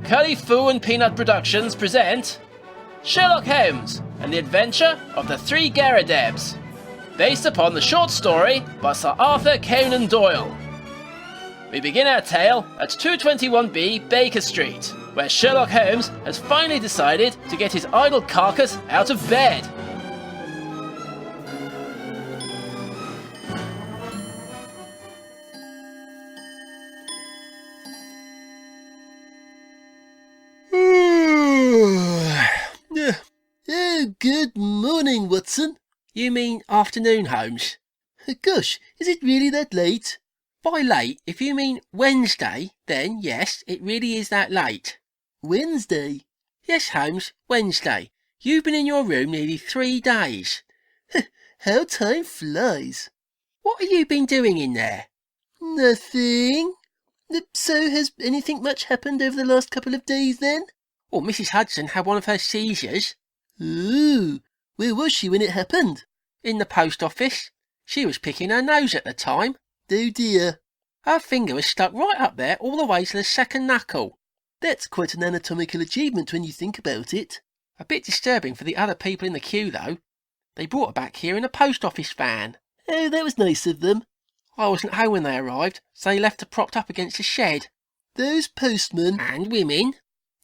Curly Foo and Peanut Productions present Sherlock Holmes and the Adventure of the Three Garridebs, based upon the short story by Sir Arthur Conan Doyle. We begin our tale at 221B Baker Street, where Sherlock Holmes has finally decided to get his idle carcass out of bed. Oh, good morning, Watson. You mean afternoon, Holmes? Gosh, is it really that late? By late, if you mean Wednesday, then yes, it really is that late. Wednesday? Yes, Holmes, Wednesday. You've been in your room nearly 3 days. How time flies. What have you been doing in there? Nothing. So has anything much happened over the last couple of days then? Well, Mrs. Hudson had one of her seizures. Ooh, where was she when it happened? In the post office. She was picking her nose at the time. Oh dear. Her finger was stuck right up there all the way to the second knuckle. That's quite an anatomical achievement when you think about it. A bit disturbing for the other people in the queue, though. They brought her back here in a post office van. Oh, that was nice of them. I wasn't home when they arrived, so they left her propped up against the shed. Those postmen And women.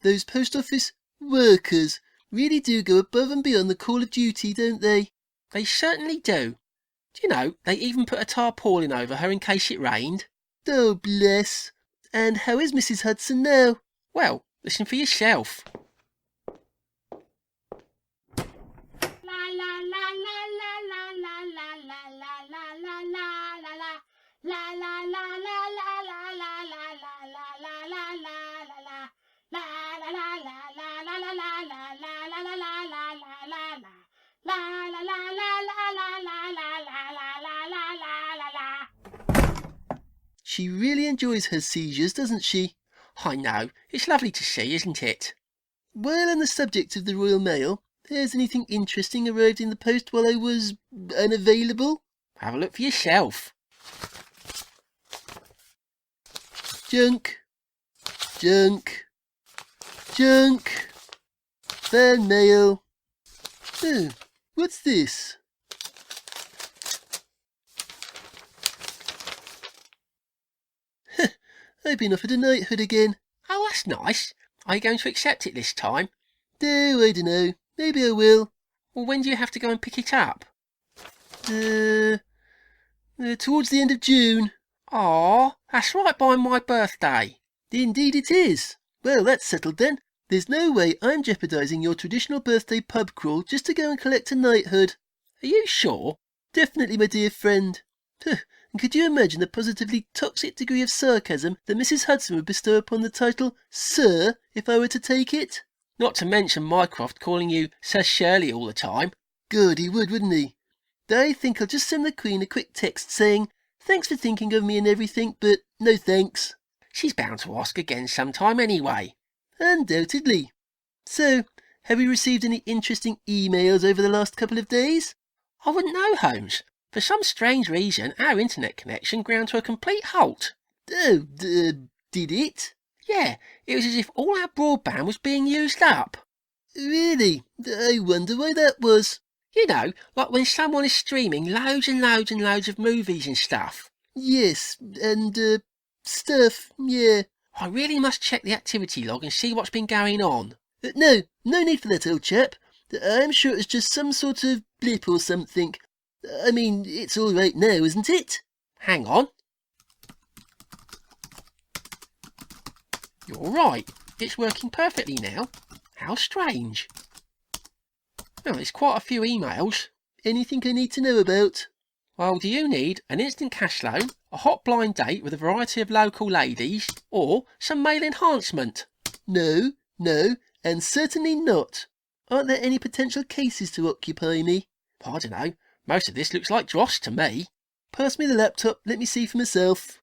Those post office workers really do go above and beyond the call of duty, don't they? They certainly do. Do you know, they even put a tarpaulin over her in case it rained? Oh, bless. And how is Mrs. Hudson now? Well, listen for yourself. She really enjoys her seizures, doesn't she? I know. It's lovely to see, isn't it? While on the subject of the Royal Mail, has anything interesting arrived in the post while I was unavailable? Have a look for yourself. Junk. Junk. Junk. Fan mail. Oh, what's this? I've been offered a knighthood again. Oh, that's nice. Are you going to accept it this time? Oh, I don't know. Maybe I will. Well, when do you have to go and pick it up? Towards the end of June. Aw, that's right by my birthday. Indeed it is. Well, that's settled then. There's no way I'm jeopardising your traditional birthday pub crawl just to go and collect a knighthood. Are you sure? Definitely, my dear friend. And could you imagine the positively toxic degree of sarcasm that Mrs. Hudson would bestow upon the title Sir if I were to take it? Not to mention Mycroft calling you Sir Shirley all the time. Good, he would, wouldn't he? I think I'll just send the Queen a quick text saying, thanks for thinking of me and everything, but no thanks. She's bound to ask again sometime anyway. Undoubtedly. So, have you received any interesting emails over the last couple of days? I wouldn't know, Holmes. For some strange reason, our internet connection ground to a complete halt. Oh, did it? Yeah, it was as if all our broadband was being used up. Really? I wonder why that was. You know, like when someone is streaming loads and loads and loads of movies and stuff. Yes, and, stuff, yeah. I really must check the activity log and see what's been going on. No need for that, old chap. I'm sure it was just some sort of blip or something. I mean, it's all right now, isn't it? Hang on. You're right. It's working perfectly now. How strange. Well, there's quite a few emails. Anything I need to know about? Well, do you need an instant cash loan, a hot blind date with a variety of local ladies, or some mail enhancement? No, and certainly not. Aren't there any potential cases to occupy me? I don't know. Most of this looks like dross to me. Pass me the laptop, let me see for myself.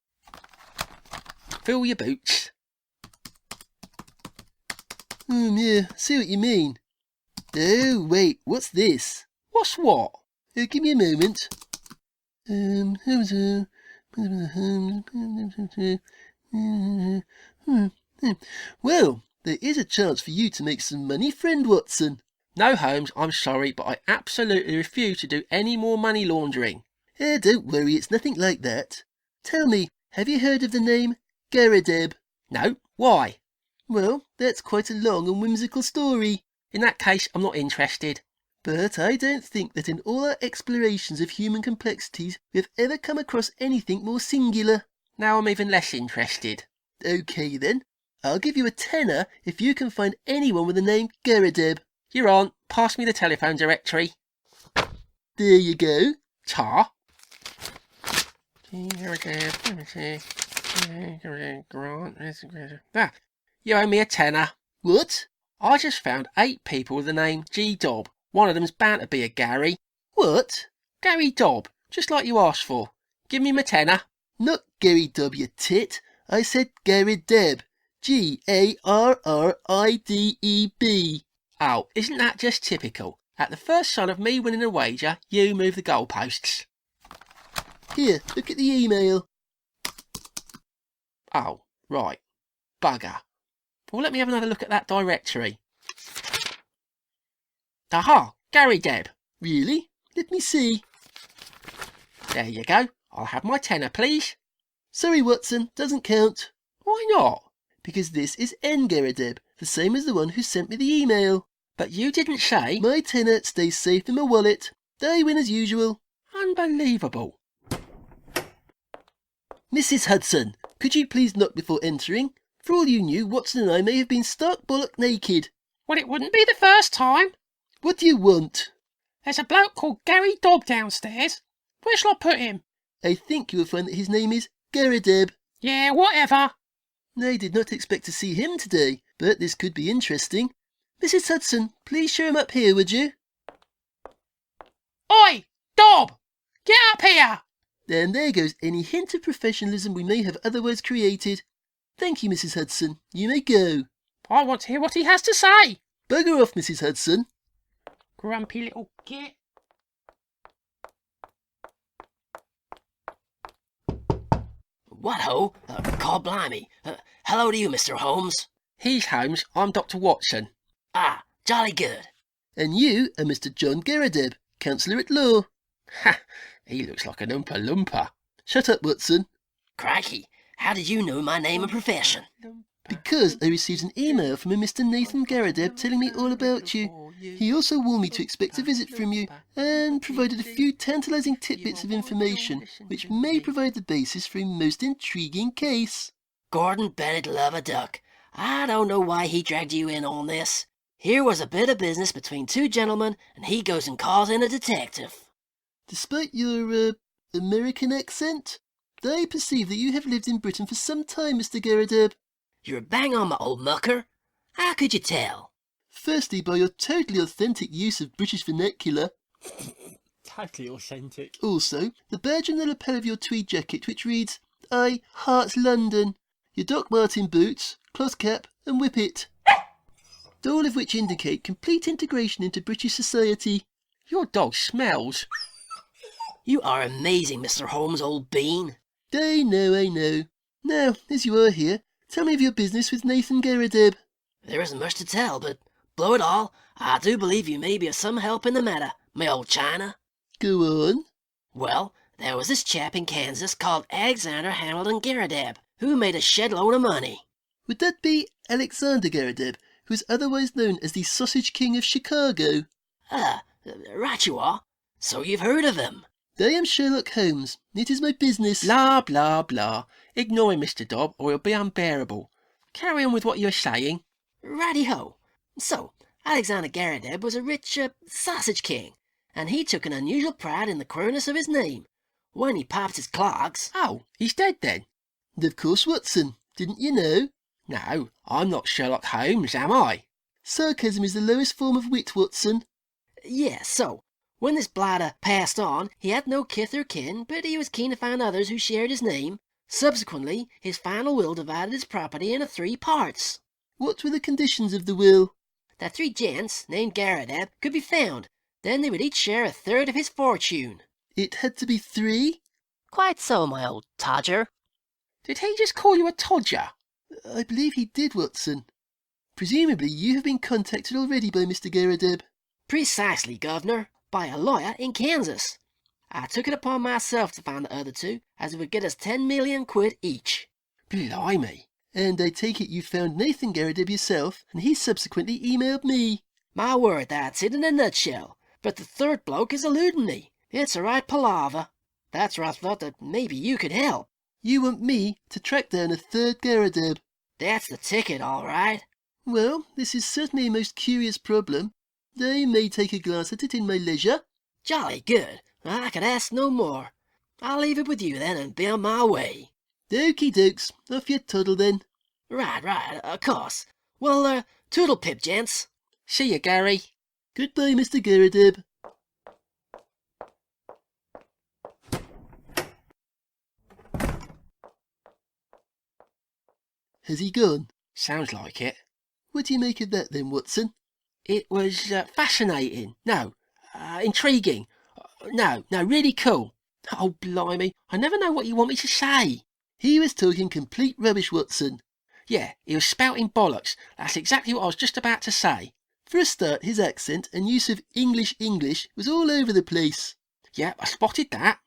Fill your boots. Yeah, see what you mean. Oh, wait, what's this? What's what? Give me a moment. Well, There is a chance for you to make some money, friend Watson. No, Holmes, I'm sorry, but I absolutely refuse to do any more money laundering. Don't worry, it's nothing like that. Tell me, have you heard of the name Garrideb? No, why? Well, that's quite a long and whimsical story. In that case, I'm not interested. But I don't think that in all our explorations of human complexities we have ever come across anything more singular. Now I'm even less interested. OK then, I'll give you a tenner if you can find anyone with the name Garrideb. You're on. Pass me the telephone directory. There you go. Tar. Ah, you owe me a tenner. What? I just found 8 people with the name G. Dobb. One of them's bound to be a Gary. What? Gary Dobb, just like you asked for. Give me my tenner. Not Gary Dobb, you tit. I said Garrideb. Garrideb. Oh, isn't that just typical? At the first sign of me winning a wager, you move the goalposts. Here, look at the email. Oh, right. Bugger. Well, let me have another look at that directory. Aha! Garrideb. Really? Let me see. There you go. I'll have my tenner, please. Sorry, Watson, doesn't count. Why not? Because this is N. Garrideb, the same as the one who sent me the email. But you didn't say... My tenner stays safe in my wallet. I win as usual. Unbelievable. Mrs. Hudson, could you please knock before entering? For all you knew, Watson and I may have been stark bollock naked. Well, it wouldn't be the first time. What do you want? There's a bloke called Gary Dobb downstairs. Where shall I put him? I think you will find that his name is Garrideb. Yeah, whatever. I did not expect to see him today, but this could be interesting. Mrs. Hudson, please show him up here, would you? Oi, Dobb! Get up here! And there goes any hint of professionalism we may have otherwise created. Thank you, Mrs. Hudson. You may go. I want to hear what he has to say. Bugger off, Mrs. Hudson. Grumpy little git. What ho? Call blimey. Hello to you, Mr. Holmes. He's Holmes. I'm Dr. Watson. Ah, jolly good. And you are Mr. John Garrideb, Counsellor at Law. Ha! He looks like an Oompa Loompa. Shut up, Watson. Crikey, how did you know my name and profession? Because I received an email from a Mr. Nathan Garrideb telling me all about you. He also warned me to expect a visit from you and provided a few tantalising tidbits of information which may provide the basis for a most intriguing case. Gordon Bennett love a duck. I don't know why he dragged you in on this. Here was a bit of business between two gentlemen, and he goes and calls in a detective. Despite your, American accent, I perceive that you have lived in Britain for some time, Mr. Garrideb. You're bang on, my old mucker. How could you tell? Firstly, by your totally authentic use of British vernacular. Totally authentic. Also, the badge on the lapel of your tweed jacket, which reads, I Heart London, your Doc Martin boots, cloth cap and whippet. All of which indicate complete integration into British society. Your dog smells. You are amazing, Mr. Holmes, old bean. I know. Now, as you are here, tell me of your business with Nathan Garrideb. There isn't much to tell, but blow it all, I do believe you may be of some help in the matter, my old China. Go on. Well, there was this chap in Kansas called Alexander Hamilton Garrideb, who made a shed load of money. Would that be Alexander Garrideb, who is otherwise known as the Sausage King of Chicago? Right you are. So you've heard of him. I am Sherlock Holmes. It is my business. Blah, blah, blah. Ignore him, Mr. Dobb, or he'll be unbearable. Carry on with what you're saying. Righty-ho. So, Alexander Garrideb was a rich, sausage king, and he took an unusual pride in the queerness of his name. When he popped his clogs... Oh, he's dead then? Of course, Watson. Didn't you know? No, I'm not Sherlock Holmes, am I? Sarcasm is the lowest form of wit, Watson. Yes, so, when this blighter passed on, he had no kith or kin, but he was keen to find others who shared his name. Subsequently, his final will divided his property into 3 parts. What were the conditions of the will? That 3 gents, named Garrideb, could be found. Then they would each share a third of his fortune. It had to be 3? Quite so, my old todger. Did he just call you a todger? I believe he did, Watson. Presumably you have been contacted already by Mr. Garrideb. Precisely, Governor, by a lawyer in Kansas. I took it upon myself to find the other two, as it would get us 10 million quid each. Blimey. And I take it you found Nathan Garrideb yourself, and he subsequently emailed me. My word, that's it in a nutshell. But the third bloke is eluding me. It's a right palaver. That's where I thought that maybe you could help. You want me to track down a third Garrideb? That's the ticket, all right. Well, this is certainly a most curious problem. I may take a glance at it in my leisure. Jolly good. I could ask no more. I'll leave it with you then and be on my way. Okie dokes, off you toddle then. Right, of course. Well, toodle pip, gents. See you, Gary. Goodbye, Mr. Garrideb. Has he gone? Sounds like it. What do you make of that then, Watson? It was fascinating. No, intriguing. No, really cool. Oh, blimey. I never know what you want me to say. He was talking complete rubbish, Watson. Yeah, he was spouting bollocks. That's exactly what I was just about to say. For a start, his accent and use of English was all over the place. Yeah, I spotted that.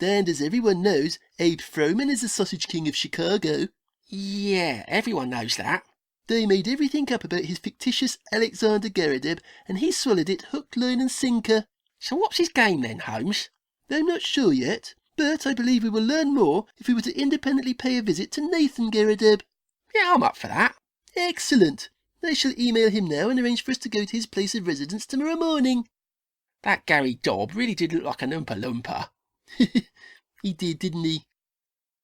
And as everyone knows, Abe Froman is the Sausage King of Chicago. Yeah, everyone knows that. They made everything up about his fictitious Alexander Garrideb, and he swallowed it hook, line and sinker. So what's his game then, Holmes? I'm not sure yet, but I believe we will learn more if we were to independently pay a visit to Nathan Garrideb. Yeah, I'm up for that. Excellent. I shall email him now and arrange for us to go to his place of residence tomorrow morning. That Gary Dobb really did look like an Oompa Loompa. He did, didn't he?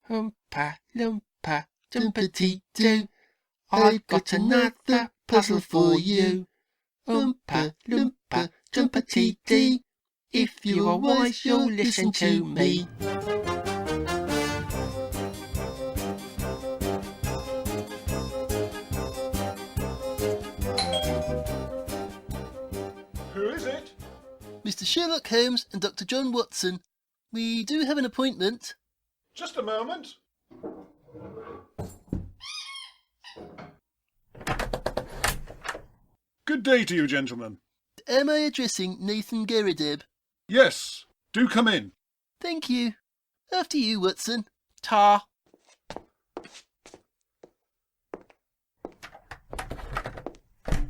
Oompa Loompa, Dumpity-doo. I've got another puzzle for you. Oompa Loompa, Dumpity-dee. If you are wise, you'll listen to me. Who is it? Mr. Sherlock Holmes and Dr. John Watson. We do have an appointment. Just a moment. Good day to you, gentlemen. Am I addressing Nathan Garrideb? Yes, do come in. Thank you. After you, Watson. Ta.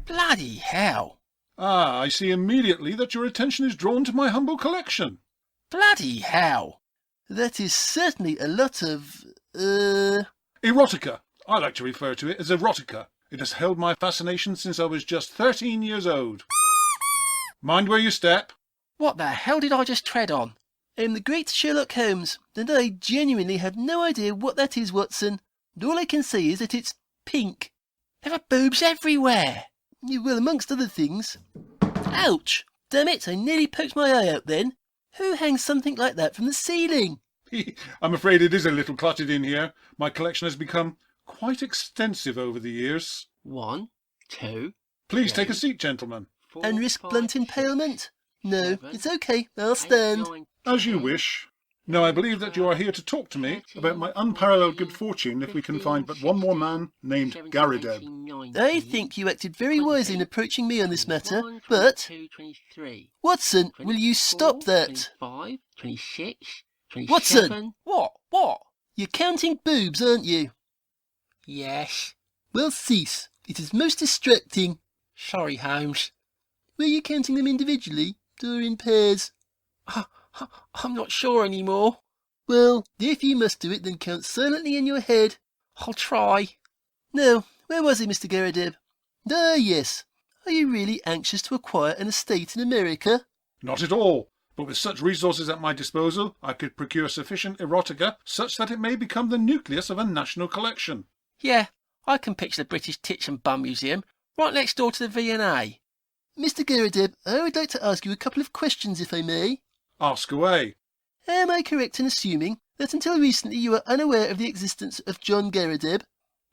Bloody hell. Ah, I see immediately that your attention is drawn to my humble collection. Bloody hell. That is certainly a lot of, Erotica. I like to refer to it as erotica. It has held my fascination since I was just 13 years old. Mind where you step. What the hell did I just tread on? I'm the great Sherlock Holmes, and I genuinely have no idea what that is, Watson. And all I can say is that it's pink. There are boobs everywhere. Well, amongst other things. Ouch! Damn it, I nearly poked my eye out then. Who hangs something like that from the ceiling? I'm afraid it is a little cluttered in here. My collection has become quite extensive over the years. 1, 2. Please take a seat, gentlemen. 4, And risk 5, blunt 6, impalement? No, 7, it's okay, I'll 8, stand. 9, As you 10, wish. Now, I believe that you are here to talk to me about my unparalleled good fortune if we can find but one more man named Garrideb. I think you acted very wisely in approaching me on this matter, but... Watson, will you stop that? 25, 26, 27. Watson! What? You're counting boobs, aren't you? Yes. Well, cease. It is most distracting. Sorry, Holmes. Were you counting them individually, or in pairs? I'm not sure anymore. Well, if you must do it, then count silently in your head. I'll try. Now, where was he, Mr. Garrideb? Ah, yes. Are you really anxious to acquire an estate in America? Not at all. But with such resources at my disposal, I could procure sufficient erotica such that it may become the nucleus of a national collection. Yeah, I can picture the British Tits and Bum Museum right next door to the V&A. Mr. Garrideb, I would like to ask you a couple of questions, if I may. Ask away. Am I correct in assuming that until recently you were unaware of the existence of John Garrideb?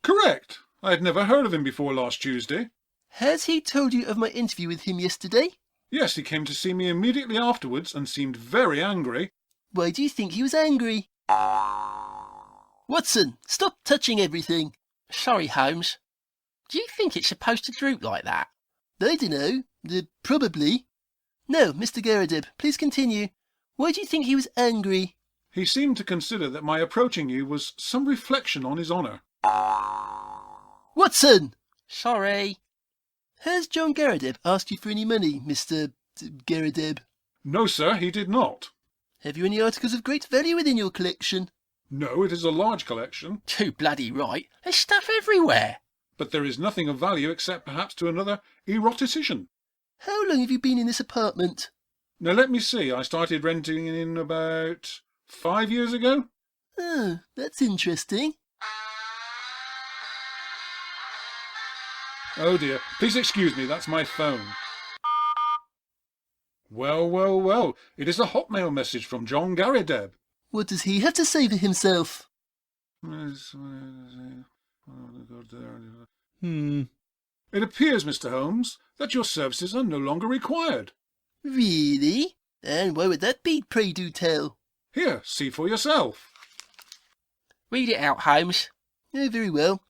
Correct. I had never heard of him before last Tuesday. Has he told you of my interview with him yesterday? Yes, he came to see me immediately afterwards and seemed very angry. Why do you think he was angry? Watson, stop touching everything. Sorry, Holmes. Do you think it's supposed to droop like that? I dunno. Probably. No, Mr. Garrideb, please continue. Why do you think he was angry? He seemed to consider that my approaching you was some reflection on his honour. Watson! Sorry. Has John Garrideb asked you for any money, Mr. Garrideb? No, sir, he did not. Have you any articles of great value within your collection? No, it is a large collection, Too bloody right. There's stuff everywhere. but there is nothing of value except perhaps to another erotician. How long have you been in this apartment? Now let me see, I started renting in about 5 years ago. Oh, that's interesting. Oh dear, please excuse me, that's my phone. Well, well, well, it is a Hotmail message from John Garrideb. What does he have to say for himself? It appears, Mr. Holmes, that your services are no longer required. Really? And why would that be, pray do tell? Here, see for yourself. Read it out, Holmes. Oh, very well.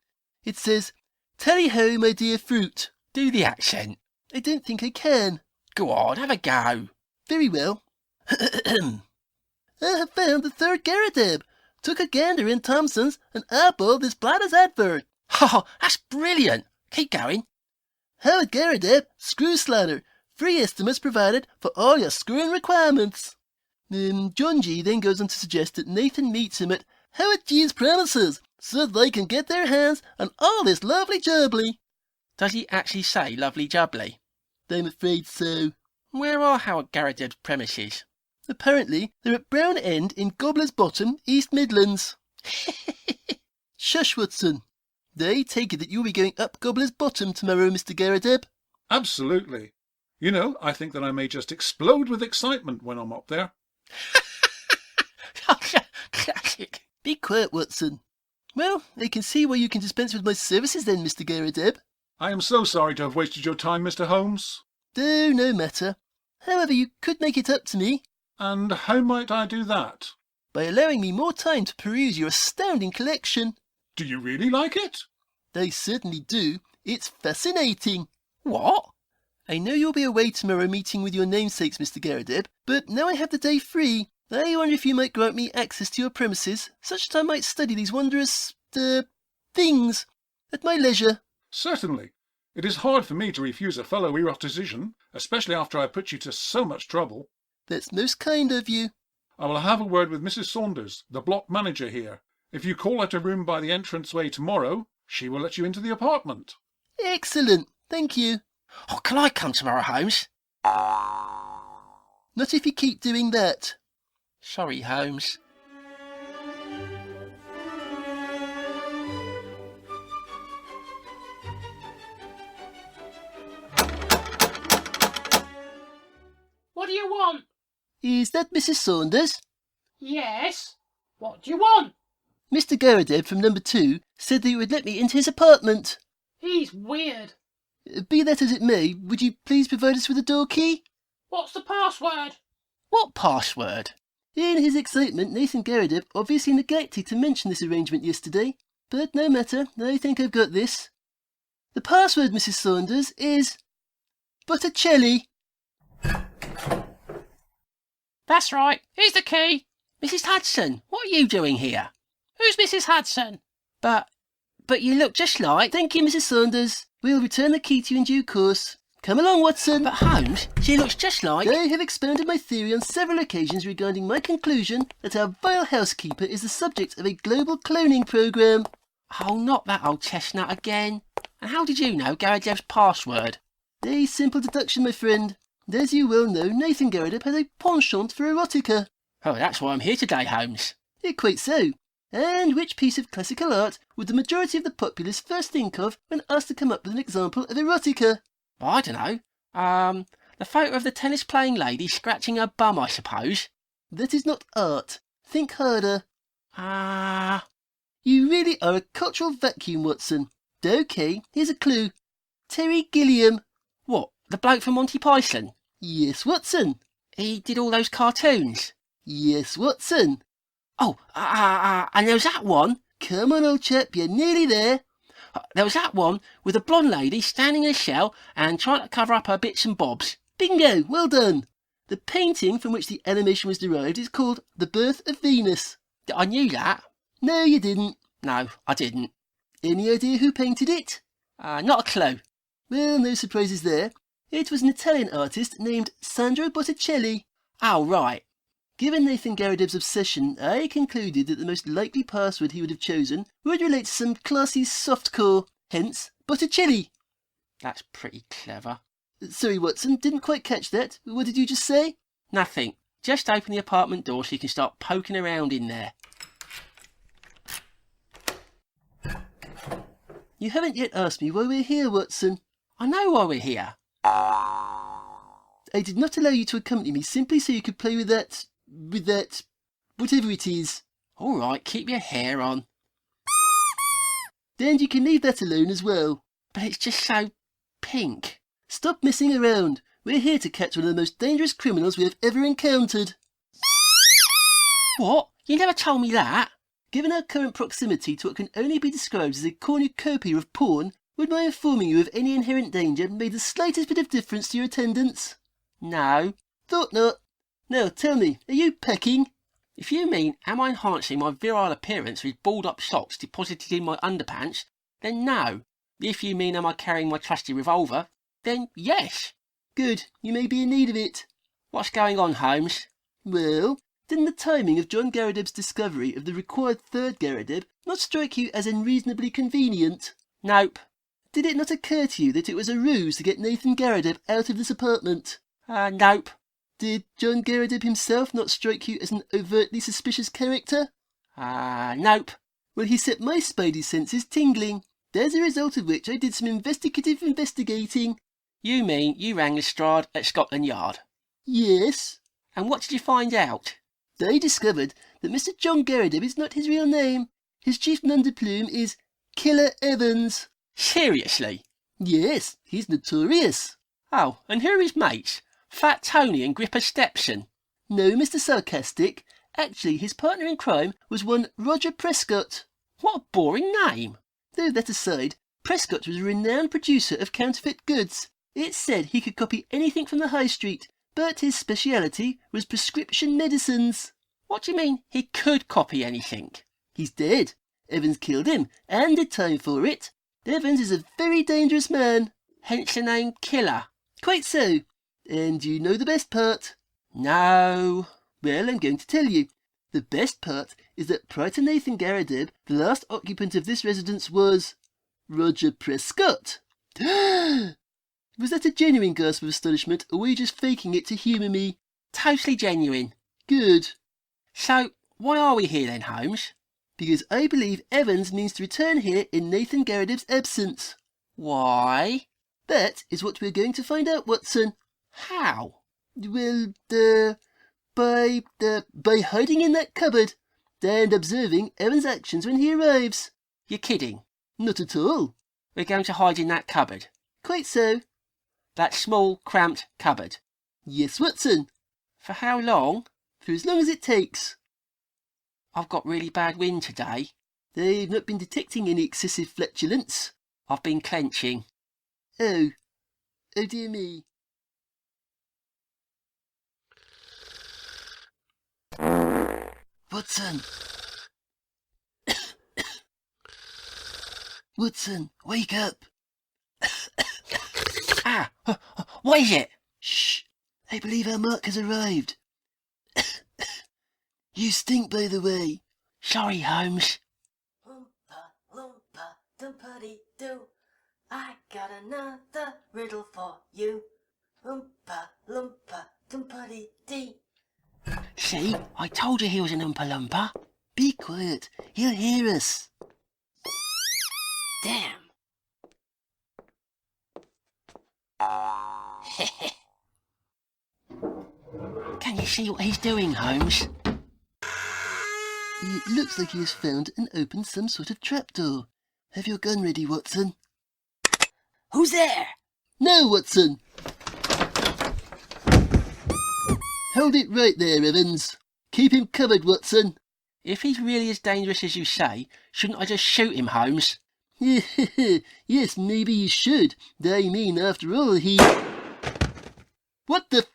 It says, "Tally-ho, my dear fruit." Do the accent. I don't think I can. Go on, have a go. Very well. I have found the third Garrideb. Took a gander in Thompson's and eyeballed this bladder's advert. Oh, that's brilliant. Keep going. Howard Garrideb, screw slider. Free estimates provided for all your screwing requirements. John G then goes on to suggest that Nathan meets him at Howard G's premises so they can get their hands on all this lovely jubbly. Does he actually say lovely jubbly? I'm afraid so. Where are Howard Garrideb's premises? Apparently, they're at Brown End in Gobbler's Bottom, East Midlands. Shush, Watson. I take it that you'll be going up Gobbler's Bottom tomorrow, Mr. Garrideb. Absolutely. You know, I think that I may just explode with excitement when I'm up there. Classic. Be quiet, Watson. Well, I can see why you can dispense with my services then, Mr. Garrideb. I am so sorry to have wasted your time, Mr. Holmes. Oh, no matter. However, you could make it up to me And how might I do that? by allowing me more time to peruse your astounding collection. Do you really like it? I certainly do. It's fascinating. What? I know you'll be away tomorrow meeting with your namesakes, Mr. Garrideb, but now I have the day free. I wonder if you might grant me access to your premises, such that I might study these wondrous, things at my leisure. Certainly. It is hard for me to refuse a fellow erotician, especially after I put you to so much trouble. That's most kind of you. I will have a word with Mrs. Saunders, the block manager here. If you call at her room by the entranceway tomorrow, she will let you into the apartment. Excellent. Thank you. Oh, can I come tomorrow, Holmes? Not if you keep doing that. Sorry, Holmes. What do you want? Is that Mrs. Saunders? Yes. What do you want? Mr. Garrideb from number 2 said that you would let me into his apartment. He's weird. Be that as it may, would you please provide us with a door key? What's the password? What password? In his excitement, Nathan Garrideb obviously neglected to mention this arrangement yesterday, but no matter, I think I've got this. The password, Mrs. Saunders, is Botticelli. That's right. Here's the key. Mrs. Hudson, what are you doing here? Who's Mrs. Hudson? But you look just like... Thank you, Mrs. Saunders. We'll return the key to you in due course. Come along, Watson. But Holmes, she looks just like... I have expounded my theory on several occasions regarding my conclusion that our vile housekeeper is the subject of a global cloning program. Oh, not that old chestnut again. And how did you know Garrideb's password? A simple deduction, my friend. And as you well know, Nathan Garrideb has a penchant for erotica. Oh, that's why I'm here today, Holmes. Quite so. And which piece of classical art would the majority of the populace first think of when asked to come up with an example of erotica? I don't know. The photo of the tennis-playing lady scratching her bum, I suppose. That is not art. Think harder. You You really are a cultural vacuum, Watson. OK, here's a clue. Terry Gilliam. What, the bloke from Monty Python? Yes, Watson. He did all those cartoons. Yes, Watson. Oh, and there's that one. Come on, old chap, you're nearly there. There was that one with a blonde lady standing in a shell and trying to cover up her bits and bobs. Bingo! Well done! The painting from which the animation was derived is called The Birth of Venus. I knew that. No, you didn't. No, I didn't. Any idea who painted it? Not a clue. Well, no surprises there. It was an Italian artist named Sandro Botticelli. Oh, right. Given Nathan Garrideb's obsession, I concluded that the most likely password he would have chosen would relate to some classy softcore, hence Botticelli. That's pretty clever. Sorry, Watson, didn't quite catch that. What did you just say? Nothing. Just open the apartment door so you can start poking around in there. You haven't yet asked me why we're here, Watson. I know why we're here. I did not allow you to accompany me simply so you could play with that, whatever it is. All right, keep your hair on. And you can leave that alone as well. But it's just so pink. Stop messing around. We're here to catch one of the most dangerous criminals we have ever encountered. What? You never told me that. Given our current proximity to what can only be described as a cornucopia of porn, would my informing you of any inherent danger make the slightest bit of difference to your attendance? No. Thought not. Now tell me, are you pecking? If you mean, am I enhancing my virile appearance with balled-up socks deposited in my underpants, then no. If you mean, am I carrying my trusty revolver, then yes. Good, you may be in need of it. What's going on, Holmes? Well, didn't the timing of John Garrideb's discovery of the required third Garrideb not strike you as unreasonably convenient? Nope. Did it not occur to you that it was a ruse to get Nathan Garrideb out of this apartment? Nope. Did John Garrideb himself not strike you as an overtly suspicious character? Nope. Well, he set my spidey senses tingling, as a result of which I did some investigative investigating. You mean you rang Lestrade at Scotland Yard? Yes. And what did you find out? I discovered that Mr. John Garrideb is not his real name. His chief nom de plume is Killer Evans. Seriously? Yes, he's notorious. Oh, and who are his mates? Fat Tony and Gripper Stepson? No, Mr. Sarcastic. Actually, his partner in crime was one Roger Prescott. What a boring name. Though that aside, Prescott was a renowned producer of counterfeit goods. It's said he could copy anything from the high street, but his speciality was prescription medicines. What do you mean he could copy anything? He's dead. Evans killed him, and did time for it. Evans is a very dangerous man. Hence the name Killer. Quite so. And you know the best part? No. Well, I'm going to tell you. The best part is that prior to Nathan Garrideb, the last occupant of this residence was Roger Prescott. Was that a genuine gasp of astonishment, or were you just faking it to humour me? Totally genuine. Good. So, why are we here then, Holmes? Because I believe Evans means to return here in Nathan Garrideb's absence. Why? That is what we're going to find out, Watson. How? Well, by hiding in that cupboard and observing Evans' actions when he arrives. You're kidding. Not at all. We're going to hide in that cupboard. Quite so. That small, cramped cupboard. Yes, Watson. For how long? For as long as it takes. I've got really bad wind today. They've not been detecting any excessive flatulence. I've been clenching. Oh. Oh dear me. Watson! Watson, wake up! What is it? Shh! I believe our Mark has arrived. You stink, by the way. Sorry, Holmes. Oompa loompa dumpity doo. I got another riddle for you. Oompa loompa dumpity dee. See, I told you he was an Oompa Loompa. Be quiet. He'll hear us. Damn. Can you see what he's doing, Holmes? It looks like he has found and opened some sort of trapdoor. Have your gun ready, Watson. Who's there? Now, Watson! Hold it right there, Evans. Keep him covered, Watson. If he's really as dangerous as you say, shouldn't I just shoot him, Holmes? Yes, maybe you should. I mean, after all, he... What the f***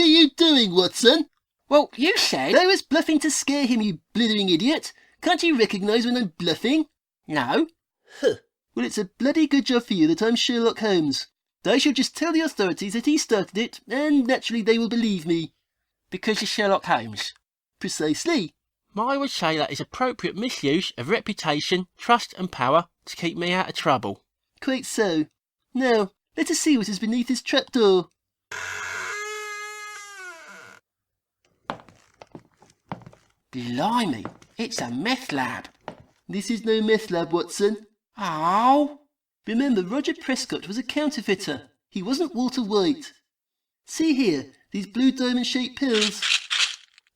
are you doing, Watson? Well, you said... I was bluffing to scare him, you blithering idiot. Can't you recognise when I'm bluffing? No. Huh. Well, it's a bloody good job for you that I'm Sherlock Holmes. I shall just tell the authorities that he started it, and naturally they will believe me. Because you're Sherlock Holmes. Precisely. I would say that is appropriate misuse of reputation, trust and power to keep me out of trouble. Quite so. Now, let us see what is beneath this trapdoor. Blimey, it's a meth lab. This is no meth lab, Watson. Oh. Remember, Roger Prescott was a counterfeiter. He wasn't Walter White. See here, these blue diamond-shaped pills.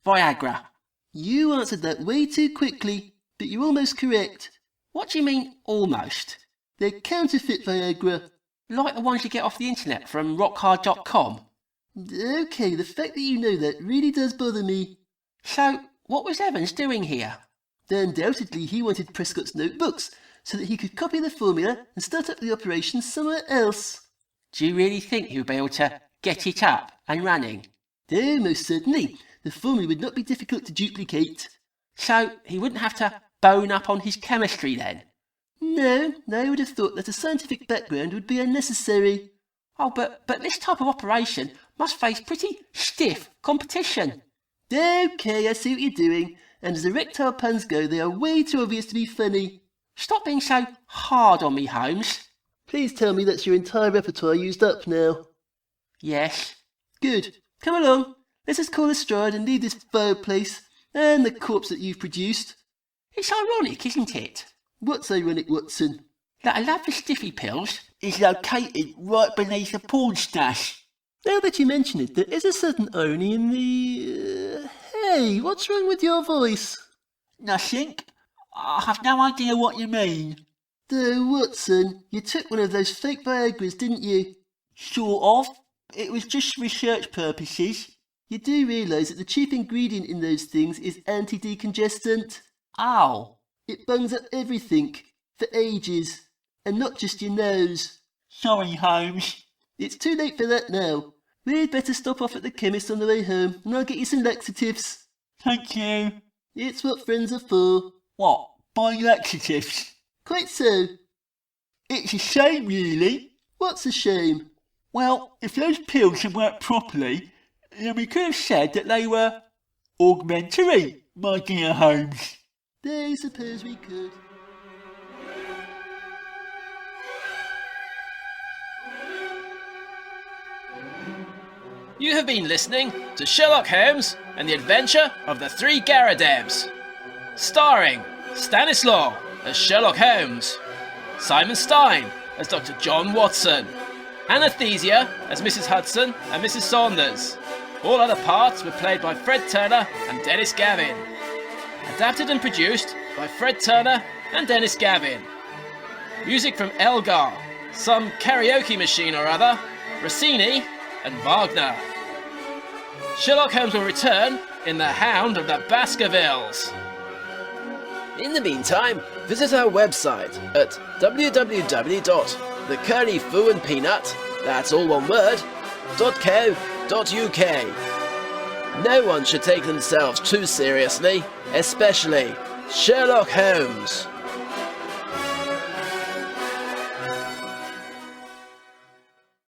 Viagra. You answered that way too quickly, but you're almost correct. What do you mean, almost? They're counterfeit Viagra. Like the ones you get off the internet from rockhard.com? Okay, the fact that you know that really does bother me. So, what was Evans doing here? Undoubtedly, he wanted Prescott's notebooks, so that he could copy the formula and start up the operation somewhere else. Do you really think he would be able to get it up and running? Oh, most certainly. The formula would not be difficult to duplicate. So, he wouldn't have to bone up on his chemistry then? No, I would have thought that a scientific background would be unnecessary. Oh, but this type of operation must face pretty stiff competition. Okay, I see what you're doing, and as erectile puns go, they are way too obvious to be funny. Stop being so hard on me, Holmes. Please tell me that's your entire repertoire used up now. Yes. Good. Come along. Let us call astride and leave this fireplace and the corpse that you've produced. It's ironic, isn't it? What's ironic, Watson? That a lab for stiffy pills is located right beneath a porn stash. Now that you mention it, there is a certain irony in the... Hey, what's wrong with your voice? Nothing. I have no idea what you mean. Watson, you took one of those fake Viagras, didn't you? Sort of. It was just research purposes. You do realise that the chief ingredient in those things is anti-decongestant? Oh. It bungs up everything, for ages, and not just your nose. Sorry, Holmes. It's too late for that now. We'd better stop off at the chemist on the way home, and I'll get you some laxatives. Thank you. It's what friends are for. What, buying laxatives? Quite so. It's a shame, really. What's a shame? Well, if those pills had worked properly, then we could have said that they were augmentary, my dear Holmes. I suppose we could. You have been listening to Sherlock Holmes and the Adventure of the Three Garridebs. Starring Stanislaw as Sherlock Holmes, Simon Stein as Dr. John Watson, Anastasia as Mrs. Hudson and Mrs. Saunders. All other parts were played by Fred Turner and Dennis Gavin. Adapted and produced by Fred Turner and Dennis Gavin. Music from Elgar, some karaoke machine or other, Rossini and Wagner. Sherlock Holmes will return in The Hound of the Baskervilles. In the meantime, visit our website at www.thecurlyfooandpeanut, that's all one word, .co.uk. No one should take themselves too seriously, especially Sherlock Holmes.